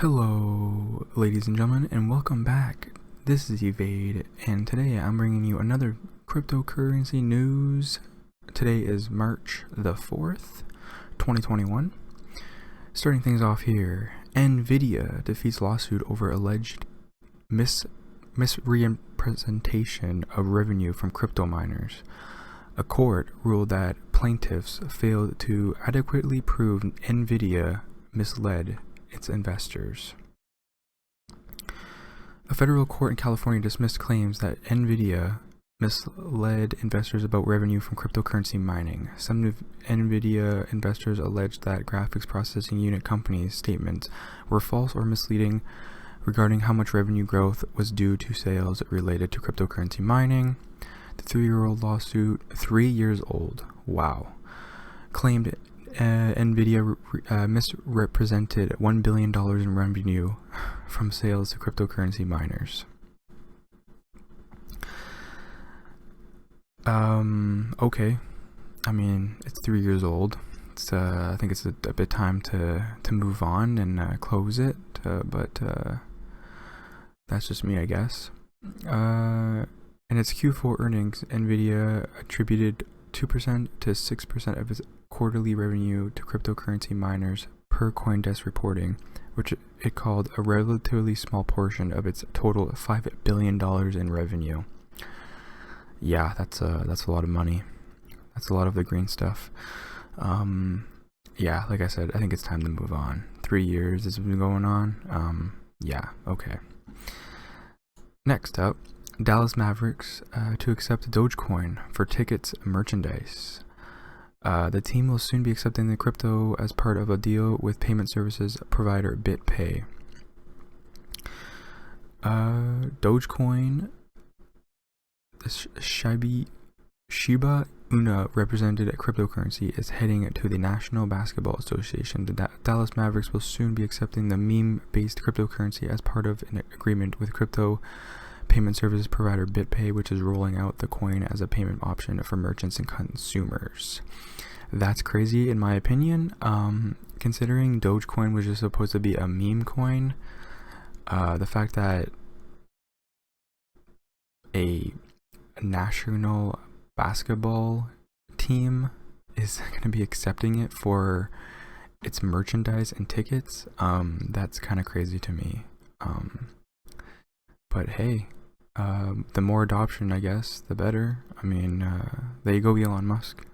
Hello, ladies and gentlemen, and welcome back. This is Evade, and today I'm bringing you another cryptocurrency news. Today is March the 4th, 2021. Starting things off here, Nvidia defeats lawsuit over alleged misrepresentation of revenue from crypto miners. A court ruled that plaintiffs failed to adequately prove Nvidia misled its investors. A federal court in California dismissed claims that Nvidia misled investors about revenue from cryptocurrency mining. Some Nvidia investors alleged that graphics processing unit companies' statements were false or misleading regarding how much revenue growth was due to sales related to cryptocurrency mining. The 3-year-old lawsuit, 3 years old, wow, claimed Nvidia misrepresented $1 billion in revenue from sales to cryptocurrency miners. Okay. I mean, it's 3 years old. It's I think it's a bit time to move on and close it. But that's just me, I guess. In its Q4 earnings, Nvidia attributed 2% to 6% of its quarterly revenue to cryptocurrency miners per CoinDesk reporting, which it called a relatively small portion of its total $5 billion in revenue. Yeah, that's a lot of money. That's a lot of the green stuff. Yeah, like I said, I think it's time to move on. 3 years this has been going on. Yeah, okay. Next up, Dallas Mavericks to accept Dogecoin for tickets merchandise. The team will soon be accepting the crypto as part of a deal with payment services provider BitPay. Dogecoin, the Shiba Inu represented cryptocurrency, is heading to the National Basketball Association. The Dallas Mavericks will soon be accepting the meme-based cryptocurrency as part of an agreement with crypto payment services provider BitPay, which is rolling out the coin as a payment option for merchants and consumers. That's crazy in my opinion, considering Dogecoin was just supposed to be a meme coin. The fact that a national basketball team is going to be accepting it for its merchandise and tickets, that's kind of crazy to me. But hey, the more adoption, I guess, the better. I mean, there you go, Elon Musk.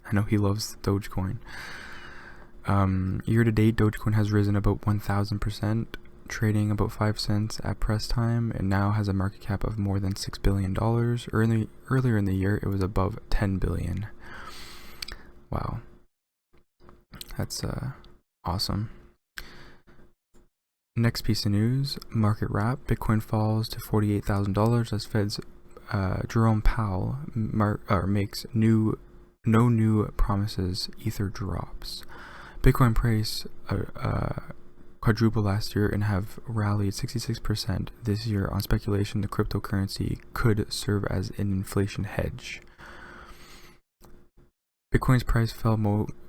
I know he loves Dogecoin. Year to date, Dogecoin has risen about 1,000%, trading about 5 cents at press time, and now has a market cap of more than $6 billion. Earlier in the year, it was above $10 billion. Wow. That's awesome. Next piece of news, market wrap. Bitcoin falls to $48,000 as Fed's Jerome Powell makes no new promises. Ether drops. Bitcoin price quadrupled last year and have rallied 66% this year on speculation the cryptocurrency could serve as an inflation hedge. Bitcoin's price fell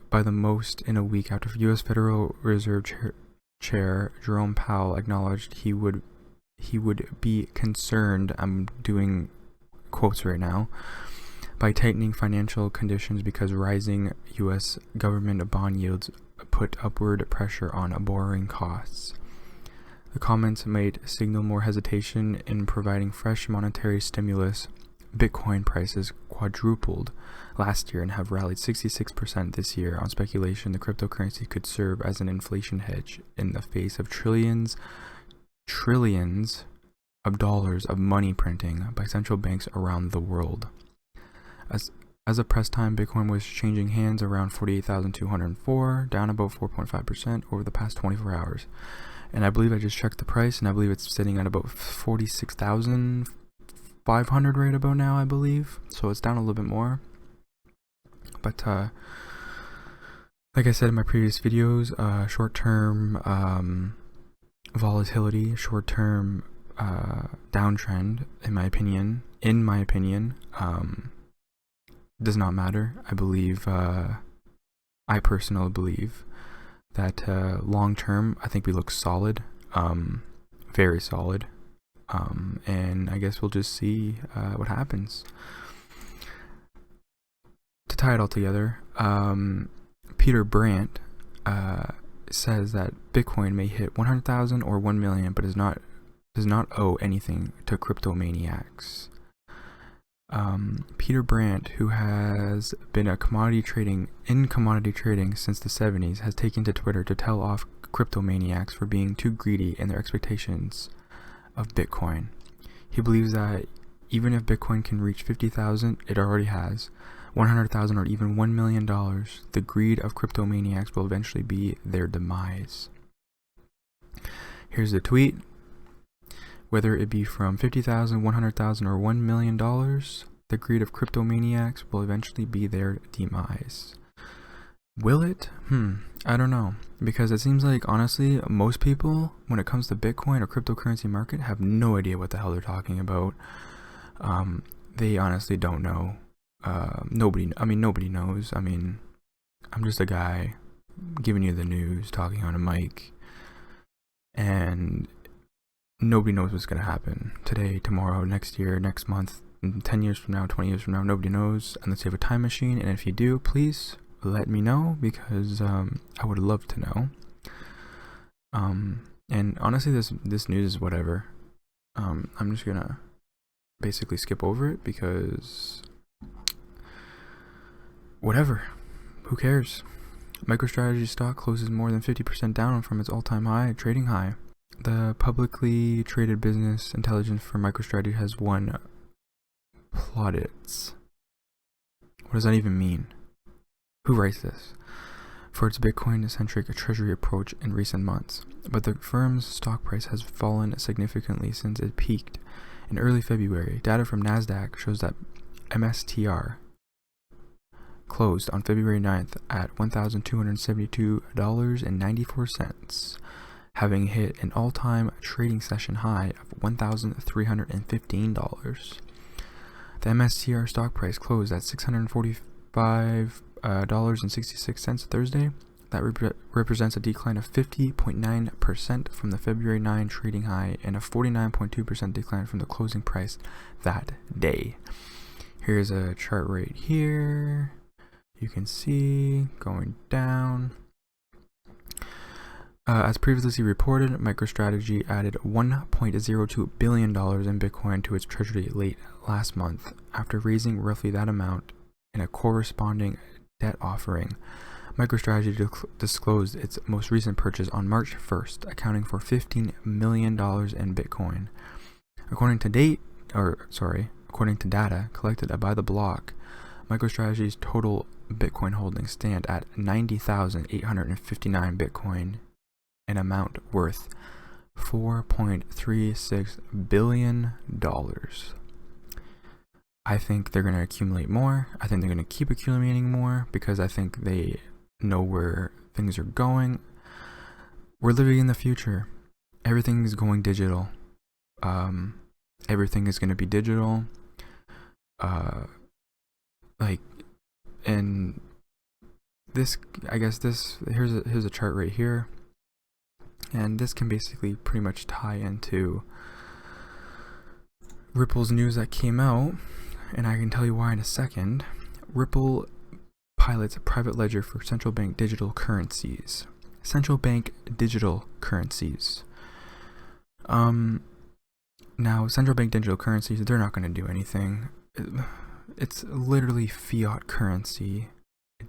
by the most in a week after U.S. Federal Reserve Chair Jerome Powell acknowledged he would be concerned, I'm doing quotes right now, by tightening financial conditions because rising U.S. government bond yields put upward pressure on borrowing costs. The comments might signal more hesitation in providing fresh monetary stimulus. Bitcoin prices quadrupled last year and have rallied 66% this year on speculation the cryptocurrency could serve as an inflation hedge in the face of trillions of dollars of money printing by central banks around the world. As of press time, Bitcoin was changing hands around 48,204, down about 4.5% over the past 24 hours. And I believe I just checked the price, and I believe it's sitting at about 46,500 right about now, I believe. So it's down a little bit more. But like I said in my previous videos, short-term volatility, short-term downtrend, in my opinion, does not matter. I personally believe that long term, I think we look solid, very solid, and I guess we'll just see what happens. To tie it all together, Peter Brandt says that Bitcoin may hit 100,000 or 1 million, but does not owe anything to cryptomaniacs. Peter Brandt, who has been in commodity trading since the 70s, has taken to Twitter to tell off cryptomaniacs for being too greedy in their expectations of Bitcoin. He believes that even if Bitcoin can reach 50,000, it already has, 100,000 or even $1 million, the greed of cryptomaniacs will eventually be their demise. Here's the tweet. Whether it be from 50,000, 100,000, or $1 million, the greed of cryptomaniacs will eventually be their demise. Will it? I don't know. Because it seems like, honestly, most people, when it comes to Bitcoin or cryptocurrency market, have no idea what the hell they're talking about. They honestly don't know. Nobody knows. I mean, I'm just a guy giving you the news, talking on a mic, and nobody knows what's going to happen today, tomorrow, next year, next month, 10 years from now, 20 years from now. Nobody knows unless you have a time machine, and if you do, please let me know, because I would love to know. And honestly, this news is whatever. I'm just gonna basically skip over it, because whatever, who cares? MicroStrategy stock closes more than 50% down from its all-time high, trading high. The publicly traded business intelligence for MicroStrategy has won plaudits. What does that even mean? Who writes this? For its Bitcoin-centric treasury approach in recent months. But the firm's stock price has fallen significantly since it peaked in early February. Data from NASDAQ shows that MSTR closed on February 9th at $1,272.94, having hit an all-time trading session high of $1,315. The MSTR stock price closed at $645.66 Thursday. That represents a decline of 50.9% from the February 9 trading high and a 49.2% decline from the closing price that day. Here's a chart right here. You can see going down. As previously reported, MicroStrategy added $1.02 billion in Bitcoin to its treasury late last month after raising roughly that amount in a corresponding debt offering. MicroStrategy disclosed its most recent purchase on March 1st, accounting for $15 million in Bitcoin. According to data collected by the block, MicroStrategy's total Bitcoin holdings stand at 90,859 Bitcoin, an amount worth $4.36 billion. I think they're going to accumulate more. I think they're going to keep accumulating more, because I think they know where things are going. We're living in the future. Everything is going digital. Everything is going to be digital. And this, I guess here's a chart right here, and this can basically pretty much tie into Ripple's news that came out, and I can tell you why in a second. Ripple pilots a private ledger for central bank digital currencies. Central bank digital currencies. Now, central bank digital currencies, they're not going to do anything. It's literally fiat currency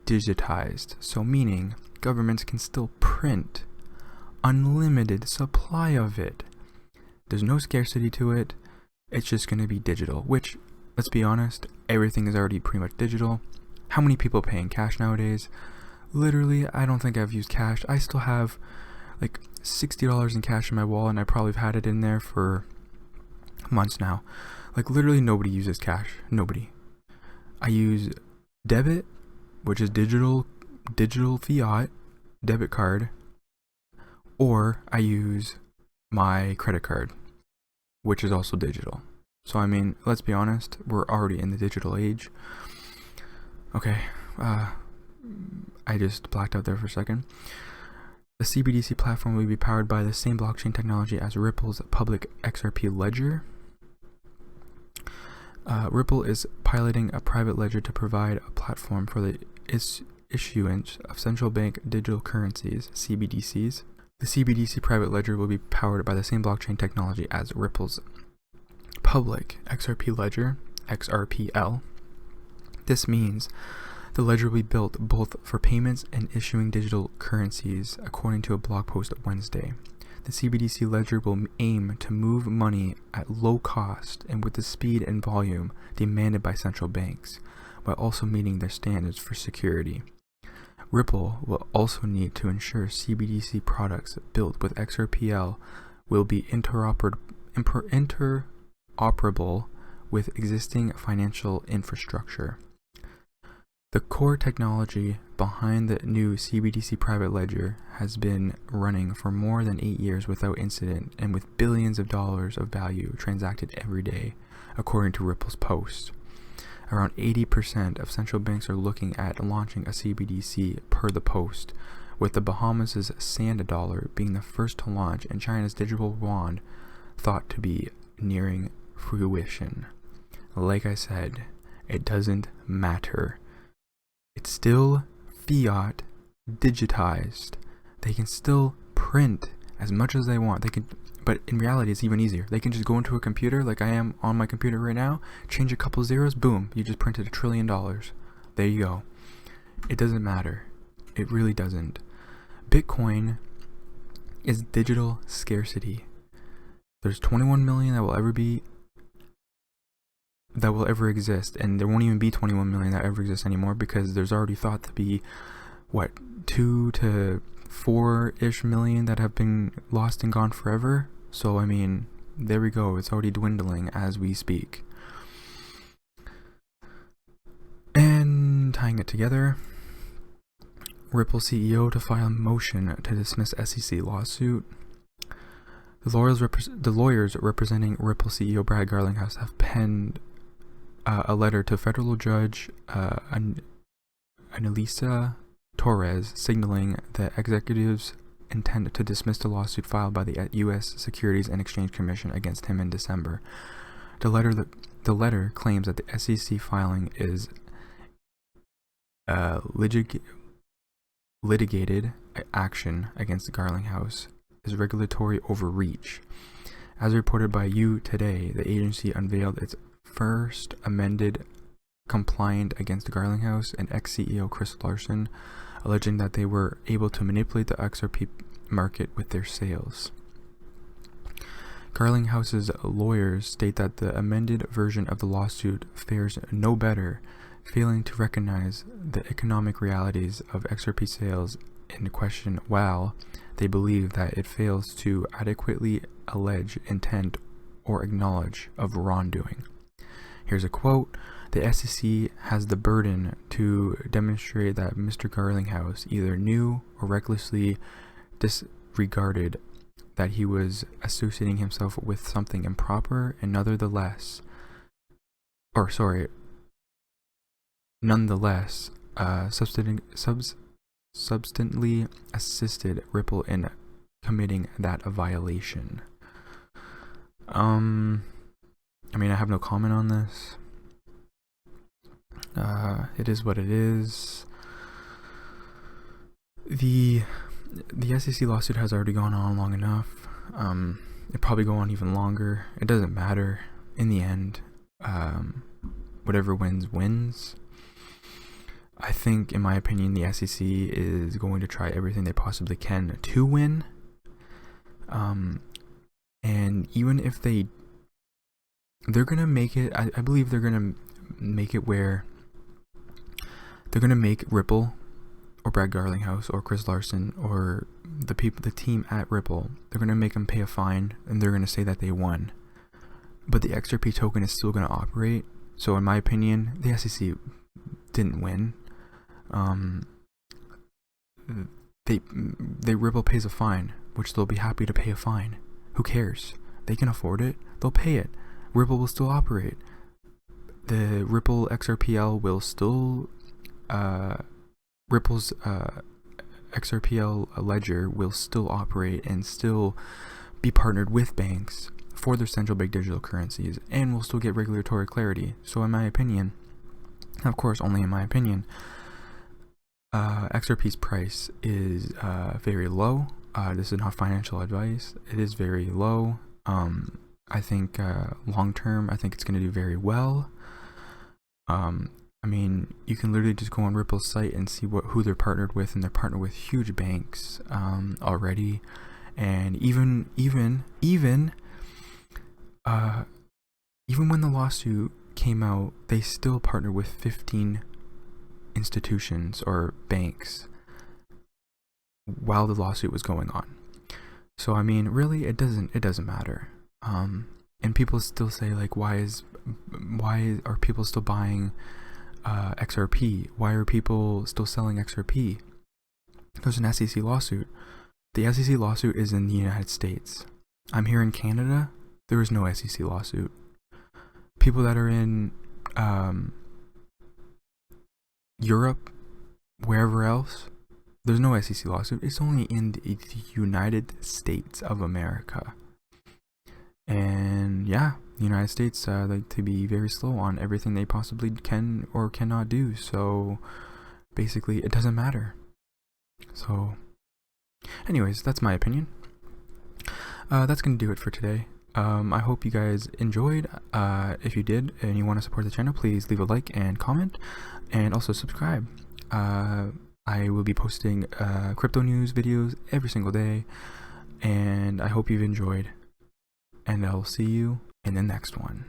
digitized, so meaning governments can still print unlimited supply of it. There's no scarcity to it. It's just going to be digital, which, let's be honest, everything is already pretty much digital. How many people pay in cash nowadays? Literally, I don't think I've used cash. I still have like $60 in cash in my wallet, and I probably have had it in there for months now. Like, literally nobody uses cash. Nobody. I use debit, which is digital fiat debit card, or I use my credit card, which is also digital. So I mean, let's be honest, we're already in the digital age. Okay, I just blacked out there for a second. The CBDC platform will be powered by the same blockchain technology as Ripple's public XRP ledger. Ripple is piloting a private ledger to provide a platform for the issuance of central bank digital currencies, CBDCs. The CBDC private ledger will be powered by the same blockchain technology as Ripple's public XRP ledger, XRPL. This means the ledger will be built both for payments and issuing digital currencies, according to a blog post Wednesday. The CBDC ledger will aim to move money at low cost and with the speed and volume demanded by central banks, while also meeting their standards for security. Ripple will also need to ensure CBDC products built with XRPL will be interoperable with existing financial infrastructure. The core technology behind the new CBDC private ledger has been running for more than 8 years without incident and with billions of dollars of value transacted every day, according to Ripple's post. Around 80% of central banks are looking at launching a CBDC per the post, with the Bahamas' Sand Dollar being the first to launch and China's digital yuan thought to be nearing fruition. Like I said, it doesn't matter. It's still fiat digitized. They can still print as much as they want. But in reality, it's even easier. They can just go into a computer like I am on my computer right now, change a couple zeros, boom, you just printed $1 trillion. There you go. It doesn't matter. It really doesn't. Bitcoin is digital scarcity. There's 21 million that will ever exist, and there won't even be 21 million that ever exist anymore, because there's already thought to be 2 to 4-ish million that have been lost and gone forever. So I mean, there we go, it's already dwindling as we speak. And tying it together, Ripple CEO to file motion to dismiss SEC lawsuit. The lawyers representing Ripple CEO Brad Garlinghouse have penned a letter to federal judge Anelisa Torres, signaling the executive's intent to dismiss the lawsuit filed by the U.S. Securities and Exchange Commission against him in December. The letter claims that the SEC filing is litigated action against Garlinghouse is regulatory overreach. As reported by You Today, the agency unveiled its first amended complaint against Garlinghouse and ex-CEO Chris Larsen, alleging that they were able to manipulate the XRP market with their sales. Garlinghouse's lawyers state that the amended version of the lawsuit fares no better, failing to recognize the economic realities of XRP sales in question, while they believe that it fails to adequately allege intent or acknowledge of wrongdoing. Here's a quote: "The SEC has the burden to demonstrate that Mr. Garlinghouse either knew or recklessly disregarded that he was associating himself with something improper and nonetheless substantially assisted Ripple in committing that violation." I mean, I have no comment on this. It is what it is. The SEC lawsuit has already gone on long enough. It'll probably go on even longer. It doesn't matter. In the end, whatever wins. I think, in my opinion, the SEC is going to try everything they possibly can to win. And even if they're gonna make it, I believe they're gonna make it where they're gonna make Ripple or Brad Garlinghouse or Chris Larsen or the team at Ripple, they're gonna make them pay a fine, and they're gonna say that they won. But the XRP token is still gonna operate. So in my opinion, the SEC didn't win. Ripple pays a fine, which they'll be happy to pay a fine. Who cares? They can afford it. They'll pay it. Ripple will still operate. The Ripple XRPL will still Ripple's XRPL ledger will still operate and still be partnered with banks for their central bank digital currencies, and will still get regulatory clarity. So in my opinion, of course only in my opinion, XRP's price is very low. This is not financial advice. It is very low. I think long term, I think it's going to do very well. I mean, you can literally just go on Ripple's site and see who they're partnered with, and they're partnered with huge banks already. And even when the lawsuit came out, they still partnered with 15 institutions or banks while the lawsuit was going on. So I mean, really, it doesn't matter. And people still say, like, why are people still buying XRP? Why are people still selling XRP? There's an SEC lawsuit. The SEC lawsuit is in the United States. I'm here in Canada. There is no SEC lawsuit. People that are in Europe, wherever else, there's no SEC lawsuit. It's only in the United States of America. And yeah, the United States like to be very slow on everything they possibly can or cannot do. So basically, it doesn't matter. So anyways, that's my opinion. That's going to do it for today. I hope you guys enjoyed. If you did and you want to support the channel, please leave a like and comment, and also subscribe. I will be posting crypto news videos every single day, and I hope you've enjoyed, and I'll see you in the next one.